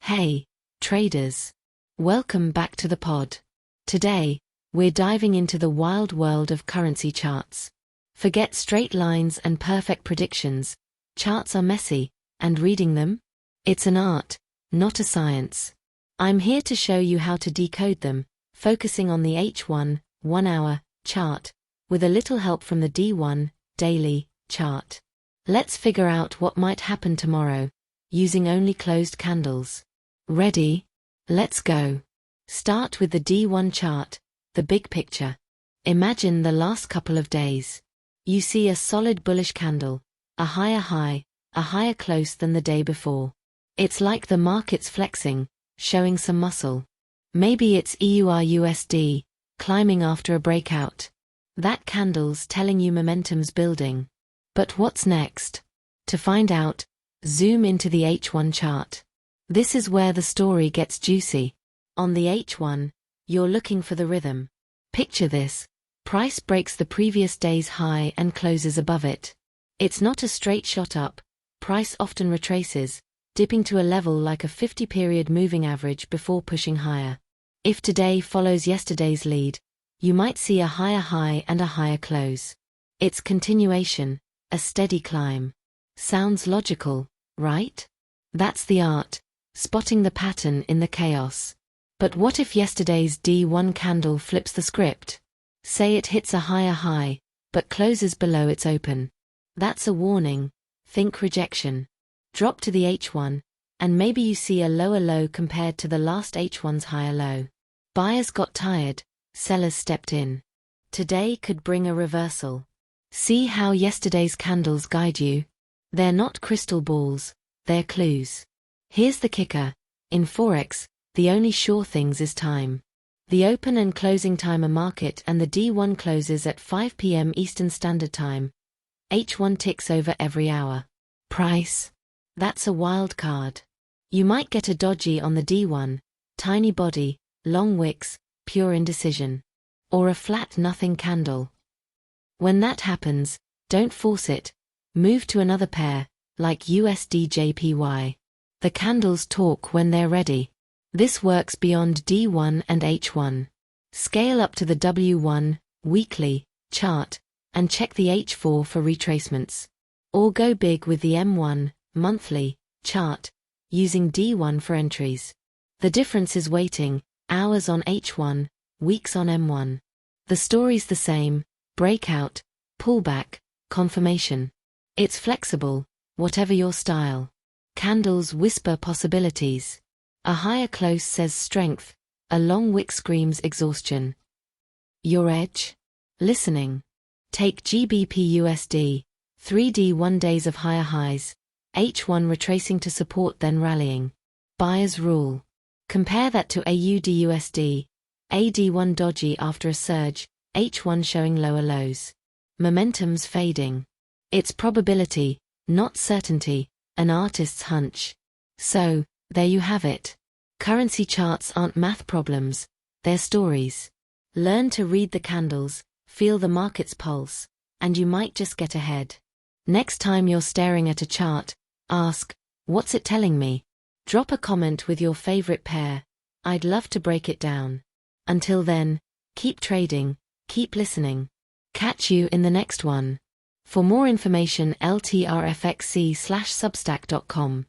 Hey, traders. Welcome back to the pod. Today, we're diving into the wild world of currency charts. Forget straight lines and perfect predictions. Charts are messy, and reading them? It's an art, not a science. I'm here to show you how to decode them, focusing on the H1, 1-hour, chart, with a little help from the D1, daily, chart. Let's figure out what might happen tomorrow, using only closed candles. Ready? Let's go. Start with the D1 chart, the big picture. Imagine the last couple of days. You see a solid bullish candle, a higher high, a higher close than the day before. It's like the market's flexing, showing some muscle. Maybe it's EUR/USD, climbing after a breakout. That candle's telling you momentum's building. But what's next? To find out, zoom into the H1 chart. This is where the story gets juicy. On the H1, you're looking for the rhythm. Picture this. Price breaks the previous day's high and closes above it. It's not a straight shot up. Price often retraces, dipping to a level like a 50-period moving average before pushing higher. If today follows yesterday's lead, you might see a higher high and a higher close. It's continuation, a steady climb. Sounds logical, right? That's the art, spotting the pattern in the chaos. But what if yesterday's D1 candle flips the script? Say it hits a higher high, but closes below its open. That's a warning. Think rejection. Drop to the H1, and maybe you see a lower low compared to the last H1's higher low. Buyers got tired, sellers stepped in. Today could bring a reversal. See how yesterday's candles guide you? They're not crystal balls, they're clues. Here's the kicker. In Forex, the only sure things is time. The open and closing time a market and the D1 closes at 5 p.m. Eastern Standard Time. H1 ticks over every hour. Price? That's a wild card. You might get a doji on the D1, tiny body, long wicks, pure indecision. Or a flat nothing candle. When that happens, don't force it. Move to another pair, like USD/JPY. The candles talk when they're ready. This works beyond D1 and H1. Scale up to the W1, weekly, chart, and check the H4 for retracements. Or go big with the M1, monthly, chart, using D1 for entries. The difference is waiting, hours on H1, weeks on M1. The story's the same, breakout, pullback, confirmation. It's flexible, whatever your style. Candles whisper possibilities. A higher close says strength, a long wick screams exhaustion. Your edge? Listening. Take GBP/USD, 3D days of higher highs, H1 retracing to support then rallying. Buyer's rule. Compare that to AUD/USD, AD1 doji after a surge, H1 showing lower lows. Momentum's fading. It's probability, not certainty, an artist's hunch. So, there you have it. Currency charts aren't math problems, they're stories. Learn to read the candles, feel the market's pulse, and you might just get ahead. Next time you're staring at a chart, ask, what's it telling me? Drop a comment with your favorite pair. I'd love to break it down. Until then, keep trading, keep listening. Catch you in the next one. For more information, ltrfxc/substack.com.